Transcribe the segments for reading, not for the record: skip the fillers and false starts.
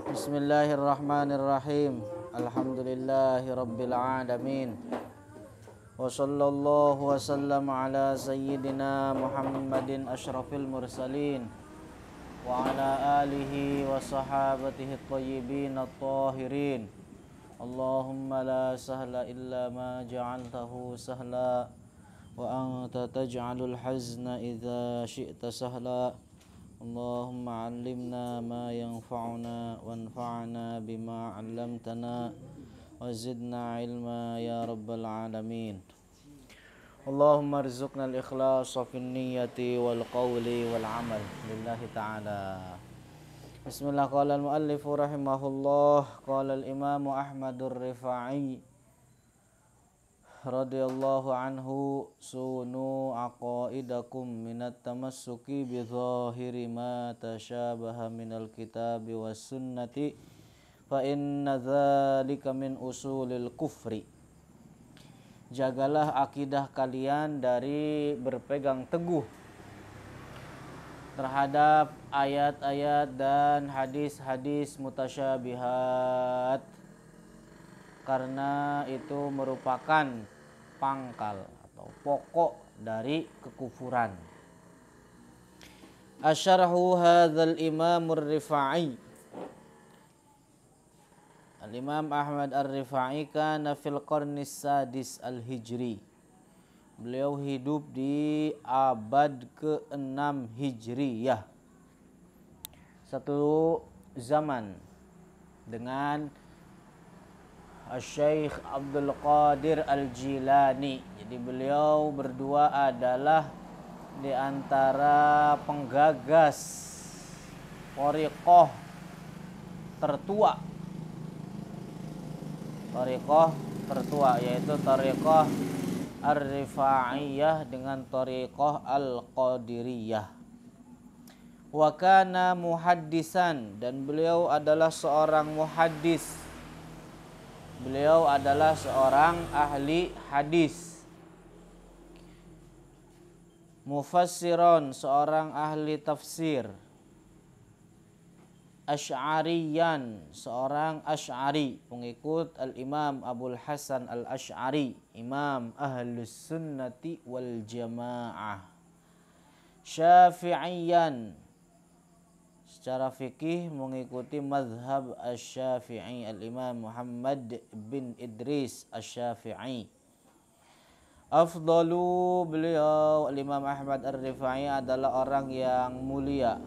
Bismillahirrahmanirrahim. Alhamdulillahi rabbil alamin. Wa sallallahu wa sallam ala sayyidina Muhammadin asyrafil mursalin wa ala alihi wa sahabatihi at-tayyibin at-tahirin. Allahumma la sahla illa ma ja'altahu sahla wa anta taj'alul hazna idza syi'ta sahla. Allahumma 'allimna ma yanfa'una wanfa'na bima 'allamtana wa zidna 'ilma ya rabbal alamin. Allahumma arzuqna al-ikhlasa fin niyyati wal qawli wal 'amal lillahi ta'ala. Bismillah. Qala al-muallif rahimahullah, qala al-imam Ahmadur Rifa'i radhiyallahu anhu, sunu aqaidakum minat tamassuki bi zahiri ma tashabaha minal kitabi was sunnati fa inna dzalika min usulil kufri. Jagalah akidah kalian dari berpegang teguh terhadap ayat-ayat dan hadis-hadis mutasyabihat, karena itu merupakan pangkal atau pokok dari kekufuran. Asyarhu hadzal Imam Ar-Rifa'i. Al-Imam Ahmad Ar-Rifa'i kana fil qarnis sadis al-Hijri. Beliau hidup di abad ke-6 Hijriyah. Satu zaman dengan Syekh Abdul Qadir Al-Jilani. Jadi beliau berdua adalah di antara penggagas thariqah tertua. Thariqah tertua yaitu thariqah Ar-Rifa'iyah dengan thariqah Al-Qadiriyah. Wa kana muhaddisan, dan beliau adalah seorang muhaddis. Beliau adalah seorang ahli hadis. Mufassiron, seorang ahli tafsir. Asy'ariyan, seorang Asy'ari, pengikut Al-Imam Abul Hasan Al-Asy'ari, Imam Ahlus Sunnati wal Jamaah. Syafi'iyan, secara fikih mengikuti mazhab Asy-Syafi'i, Al-Imam Muhammad bin Idris Asy-Syafi'i. Afdalu, beliau Al-Imam Ahmad Ar-Rifa'i adalah orang yang mulia,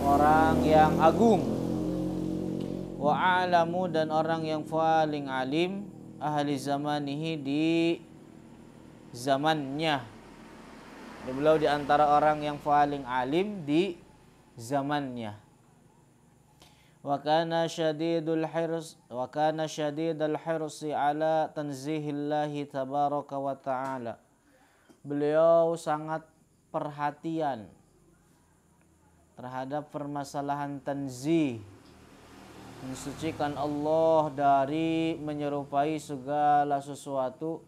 orang yang agung. Wa a'lamu, dan orang yang paling alim, ahli zamanihi, di zamannya. Beliau di antara orang yang paling alim di zamannya. Wa kana syadidul hirsi ala tanzihillahi tabaraka wa ta'ala. Beliau sangat perhatian terhadap permasalahan tanzih, mensucikan Allah dari menyerupai segala sesuatu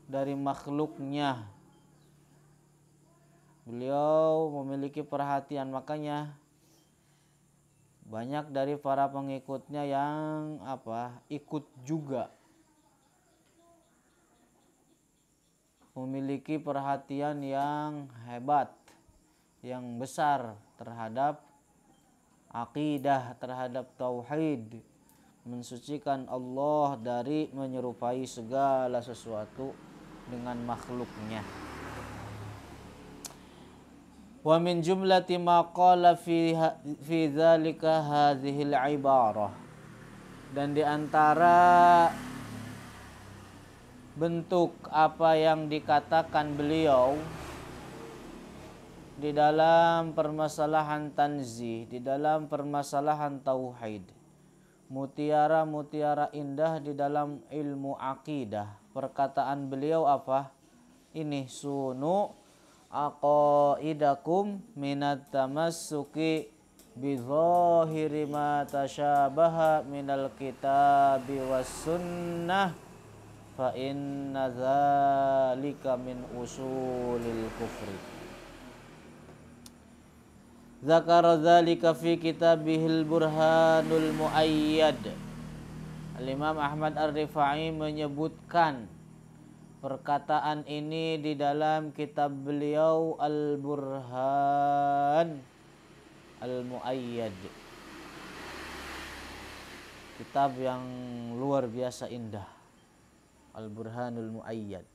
dari makhluknya. Beliau memiliki perhatian, makanya banyak dari para pengikutnya yang ikut juga memiliki perhatian yang hebat, yang besar terhadap akidah, terhadap tauhid, mensucikan Allah dari menyerupai segala sesuatu dengan makhluknya. Wa min jumlati ma qala fi dzalika hadhil ibarah, dan di antara bentuk apa yang dikatakan beliau di dalam permasalahan tanzih, di dalam permasalahan tauhid, mutiara-mutiara indah di dalam ilmu akidah. Perkataan beliau apa? Ini, sunu aqaidakum minat tamassuki bi zahiri ma tashabaha minal kitabi was sunnah fa inna dzalika min usulil kufri. Zakara dzalika fi kitabihil Burhanul Muayyad. Al-Imam Ahmad Ar-Rifai menyebutkan perkataan ini di dalam kitab beliau Al-Burhan Al-Muayyad. Kitab yang luar biasa indah. Al-Burhanul Muayyad.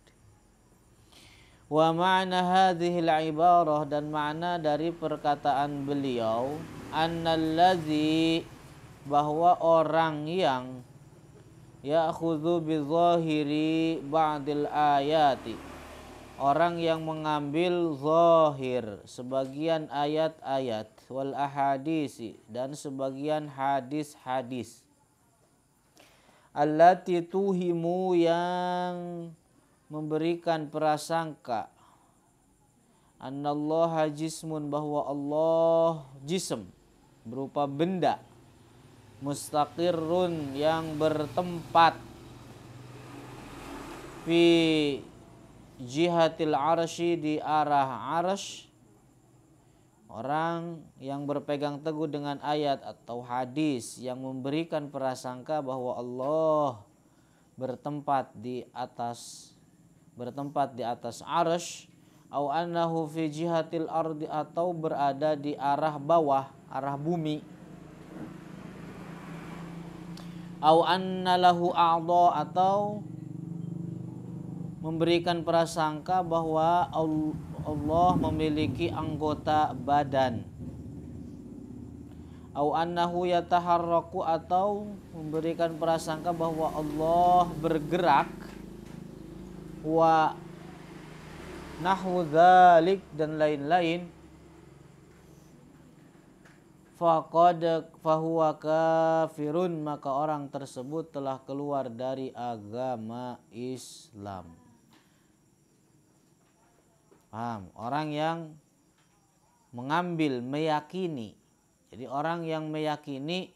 Wa ma'na hadhil ibarah, dan makna dari perkataan beliau, annalladzi, bahwa orang yang ya'khudhu bizahiri ba'dil ayati, orang yang mengambil zahir sebagian ayat-ayat, wal ahadisi, dan sebagian hadis-hadis, allati tuhimu, yang memberikan prasangka, annallaha jismun, bahwa Allah jism, berupa benda, mustaqirrun, yang bertempat, fi jihatil arsy, di arah arsy. Orang yang berpegang teguh dengan ayat atau hadis yang memberikan prasangka bahwa Allah bertempat di atas arsy, au annahu fi jihatil ardi, atau berada di arah bawah, arah bumi, au anna lahu a'dha, atau memberikan prasangka bahwa Allah memiliki anggota badan, au annahu yataharraku, atau memberikan prasangka bahwa Allah bergerak, wa nahwu dzalik, dan lain-lain, faqad fahuwa kafirun, maka orang tersebut telah keluar dari agama Islam. Paham? Orang yang mengambil, meyakini. Jadi orang yang meyakini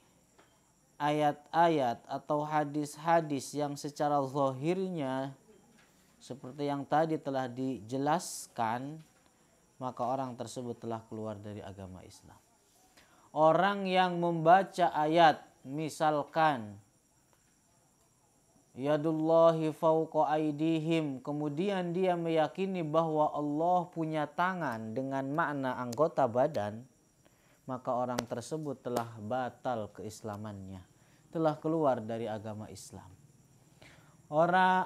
ayat-ayat atau hadis-hadis yang secara zahirnya seperti yang tadi telah dijelaskan, maka orang tersebut telah keluar dari agama Islam. Orang yang membaca ayat, misalkan yadullahi fawqa aidihim, kemudian dia meyakini bahwa Allah punya tangan dengan makna anggota badan, maka orang tersebut telah batal keislamannya, telah keluar dari agama Islam. Orang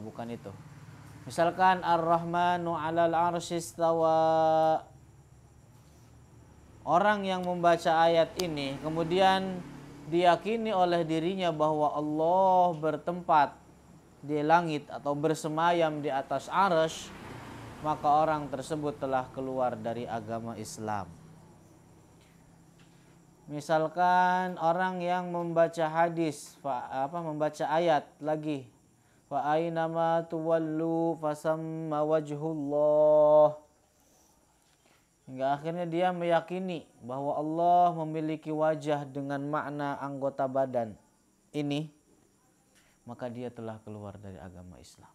bukan itu. Misalkan Ar-Rahmanu 'alal 'arsy istawa. Orang yang membaca ayat ini kemudian diyakini oleh dirinya bahwa Allah bertempat di langit atau bersemayam di atas arsy, maka orang tersebut telah keluar dari agama Islam. Misalkan orang yang membaca hadis, membaca ayat lagi, fa ainama tuwallu fasamma wajhullah, hingga akhirnya dia meyakini bahwa Allah memiliki wajah dengan makna anggota badan ini, maka dia telah keluar dari agama Islam.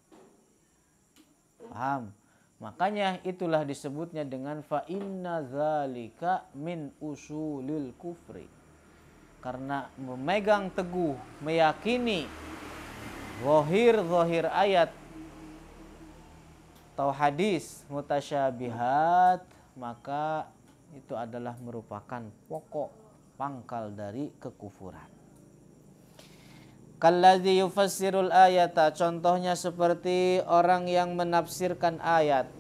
Paham? Makanya itulah disebutnya dengan fa inna dzalika min usulil kufri. Karena memegang teguh, meyakini zahir ayat atau hadis mutasyabihat, maka itu adalah merupakan pokok pangkal dari kekufuran. Kalladzi yufassirul ayata, contohnya seperti orang yang menafsirkan ayat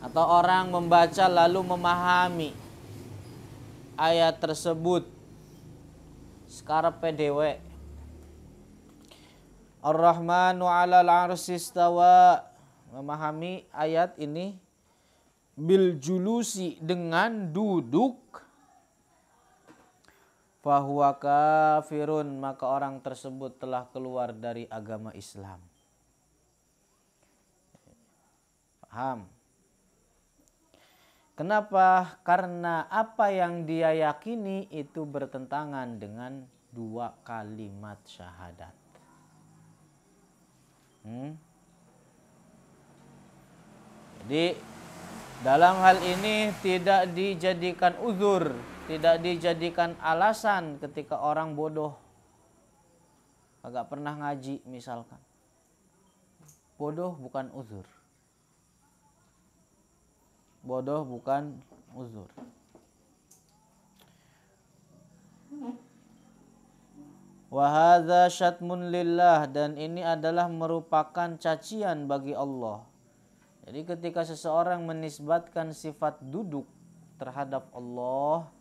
atau orang membaca lalu memahami ayat tersebut sekarepe dhewe. Ar-Rahmanu 'alal 'arsy istawa, memahami ayat ini bil julusi, dengan duduk, fahuwa kafirun, maka orang tersebut telah keluar dari agama Islam. Paham? Kenapa? Karena apa yang dia yakini itu bertentangan dengan dua kalimat syahadat. Jadi dalam hal ini tidak dijadikan uzur, tidak dijadikan alasan ketika orang bodoh, agak pernah ngaji misalkan. Bodoh bukan uzur. Bodoh bukan uzur. Wa hadza syatmun lillah, dan ini adalah merupakan cacian bagi Allah. Jadi ketika seseorang menisbatkan sifat duduk terhadap Allah,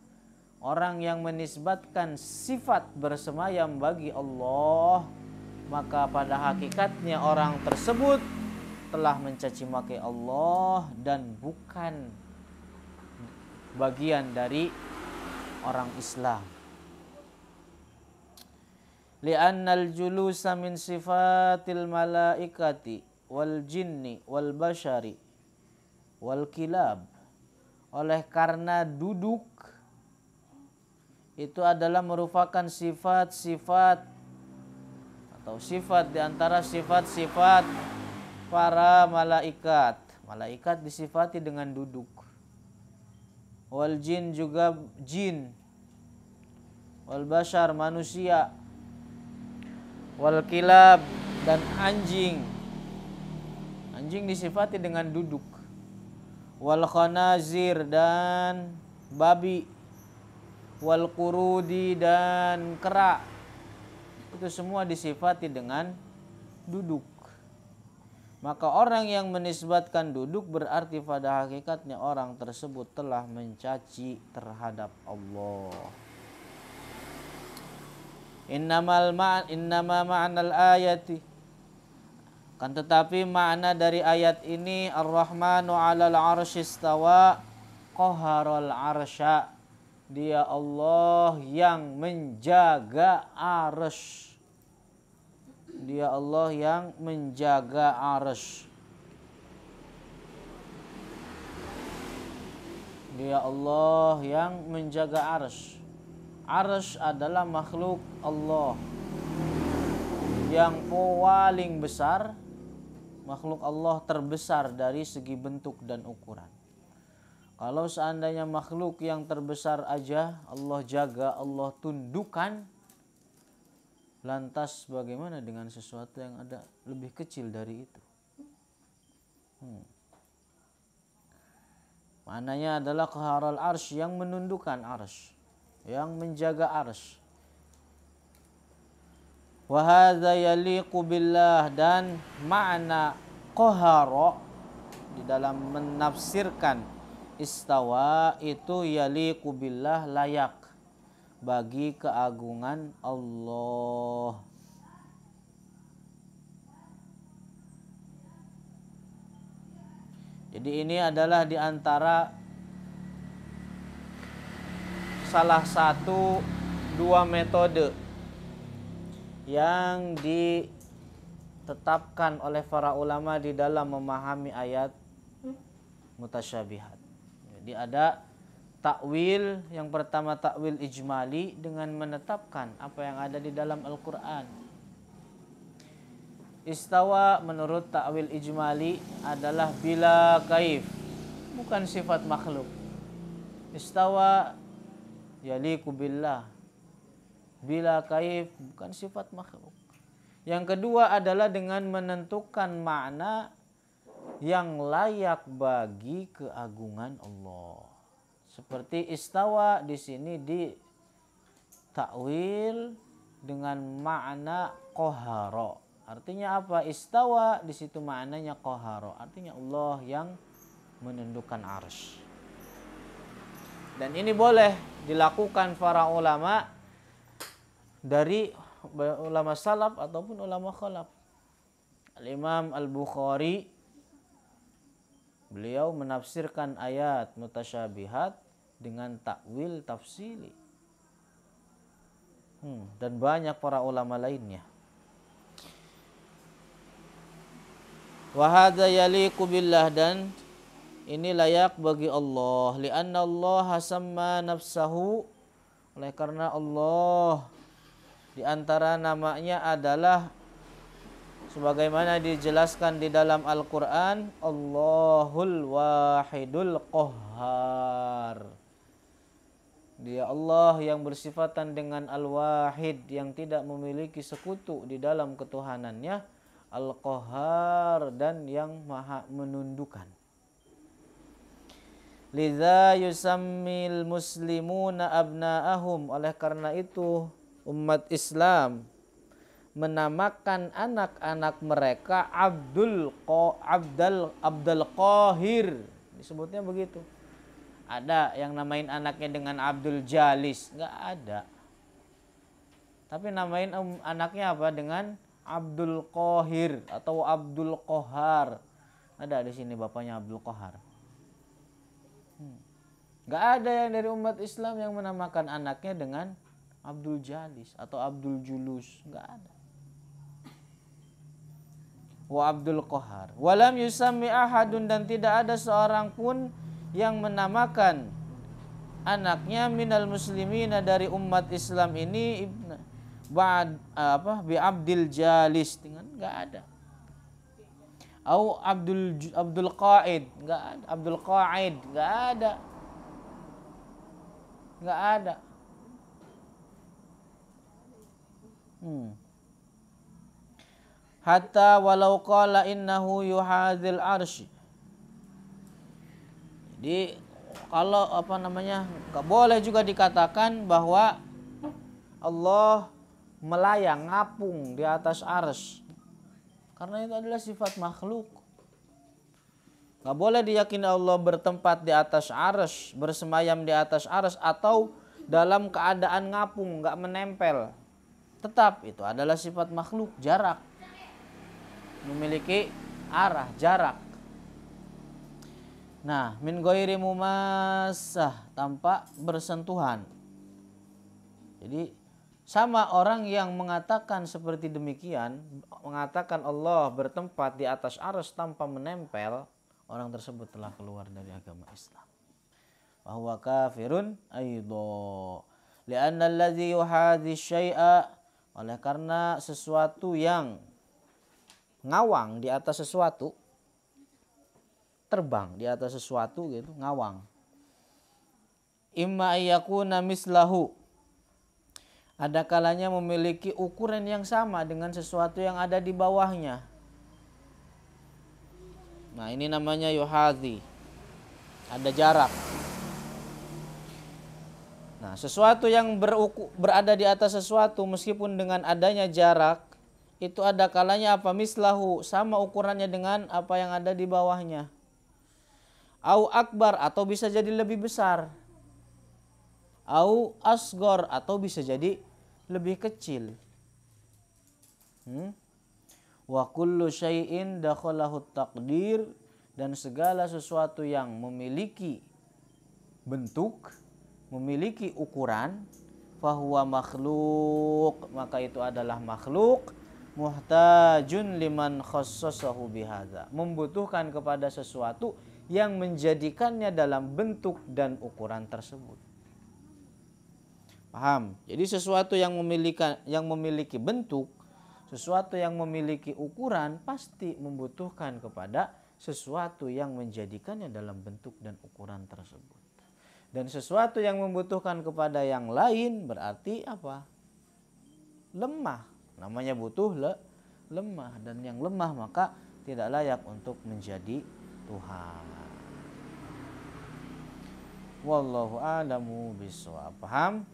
orang yang menisbatkan sifat bersemayam bagi Allah, maka pada hakikatnya orang tersebut telah mencaci maki Allah dan bukan bagian dari orang Islam. Li'annal julusa min sifatil malaikati wal jinni wal bashari wal kilab. Oleh karena duduk itu adalah merupakan sifat-sifat atau sifat di antara sifat-sifat para malaikat. Malaikat disifati dengan duduk. Wal jin juga jin. Wal bashar manusia. Wal kilab dan anjing. Anjing disifati dengan duduk. Wal khanazir dan babi. Wal qurudi dan kera. Itu semua disifati dengan duduk. Maka orang yang menisbatkan duduk berarti pada hakikatnya orang tersebut telah mencaci terhadap Allah. Innama ma'nal ayati, kan tetapi makna dari ayat ini Ar-Rahmanu 'alal 'arsy istawa qaharal 'arsya. Dia Allah yang menjaga arsy. Dia Allah yang menjaga arsy. Dia Allah yang menjaga arsy. Arsy adalah makhluk Allah yang paling besar, makhluk Allah terbesar dari segi bentuk dan ukuran. Kalau seandainya makhluk yang terbesar aja Allah jaga, Allah tundukkan, lantas bagaimana dengan sesuatu yang ada lebih kecil dari itu? Maknanya adalah qaharal arsy, yang menundukkan arsy, yang menjaga arsy. Wa hadza yaliqu billah, dan makna qahara di dalam menafsirkan istawa itu yaliqu billah, layak bagi keagungan Allah. Jadi ini adalah di antara salah satu dua metode yang ditetapkan oleh para ulama di dalam memahami ayat mutasyabihat. Jadi ada takwil, yang pertama takwil ijmali dengan menetapkan apa yang ada di dalam Al-Quran. Istawa menurut takwil ijmali adalah bila kaif, bukan sifat makhluk. Istawa yaliqu billah, bila kaif bukan sifat makhluk. Yang kedua adalah dengan menentukan makna yang layak bagi keagungan Allah. Seperti istawa di sini ditakwil dengan makna qahara. Artinya apa? Istawa di situ maknanya qahara. Artinya Allah yang menundukkan arsy. Dan ini boleh dilakukan para ulama dari ulama salaf ataupun ulama khalaf. Al-Imam Al-Bukhari, beliau menafsirkan ayat mutasyabihat dengan takwil tafsili. Dan banyak para ulama lainnya. Wa hadza yaliqu billah, dan ini layak bagi Allah. Li'anna Allah samma nafsahu, oleh karena Allah di antara namanya adalah sebagaimana dijelaskan di dalam Al-Qur'an, Allahul Wahidul Qahhar. Dia Allah yang bersifatan dengan Al-Wahid, yang tidak memiliki sekutu di dalam ketuhanannya, Al-Qahhar, dan yang maha menundukkan. Lidza yusammil muslimuna abna'ahum, oleh karena itu umat Islam menamakan anak-anak mereka Abdul Qahir, disebutnya begitu. Ada yang namain anaknya dengan Abdul Jalis? Enggak ada. Tapi namain anaknya apa? Dengan Abdul Qahir atau Abdul Qahhar. Ada di sini bapaknya Abdul Qahhar. Enggak ada yang dari umat Islam yang menamakan anaknya dengan Abdul Jalis atau Abdul Julus. Enggak ada. Wa Abdul Qahhar. Walam yusammi ahadun, dan tidak ada seorang pun yang menamakan anaknya minal muslimina dari umat Islam ini bi Abdul Jalis, dengan enggak ada. Au Abdul Qaid, enggak ada. Abdul Qaid, enggak ada. Enggak ada. Hatta walau qala innahu yuhadzil arsy. Jadi kalau enggak boleh juga dikatakan bahwa Allah melayang, ngapung di atas arsy, karena itu adalah sifat makhluk. Enggak boleh diyakini Allah bertempat di atas arsy, bersemayam di atas arsy, atau dalam keadaan ngapung, enggak menempel. Tetap itu adalah sifat makhluk, jarak, memiliki arah, jarak. Nah, min ghairi mumassah, tanpa bersentuhan. Jadi sama orang yang mengatakan seperti demikian, mengatakan Allah bertempat di atas arsy tanpa menempel, orang tersebut telah keluar dari agama Islam. Wa huwa kafirun aidha. Li'anna alladhi yuhadhi syai'a, oleh karena sesuatu yang ngawang di atas sesuatu, terbang di atas sesuatu gitu, ngawang. Imma ayyakuna mislahu, ada kalanya memiliki ukuran yang sama dengan sesuatu yang ada di bawahnya. Nah, ini namanya yuhadhi, ada jarak. Nah, sesuatu yang berada di atas sesuatu meskipun dengan adanya jarak, itu ada kalanya apa? Mislahu, sama ukurannya dengan apa yang ada di bawahnya. Au akbar, atau bisa jadi lebih besar. Au asgor, atau bisa jadi lebih kecil. Wa kullu syai'in dakhalahu taqdir, dan segala sesuatu yang memiliki bentuk, memiliki ukuran, fahuwa makhluk, maka itu adalah makhluk, muhtajun liman khassasahu bihadza, membutuhkan kepada sesuatu yang menjadikannya dalam bentuk dan ukuran tersebut. Paham? Jadi sesuatu yang memiliki bentuk, sesuatu yang memiliki ukuran, pasti membutuhkan kepada sesuatu yang menjadikannya dalam bentuk dan ukuran tersebut. Dan sesuatu yang membutuhkan kepada yang lain berarti apa? Lemah. Namanya butuh lemah, dan yang lemah maka tidak layak untuk menjadi Tuhan. Wallahu a'lamu bishawab. Paham?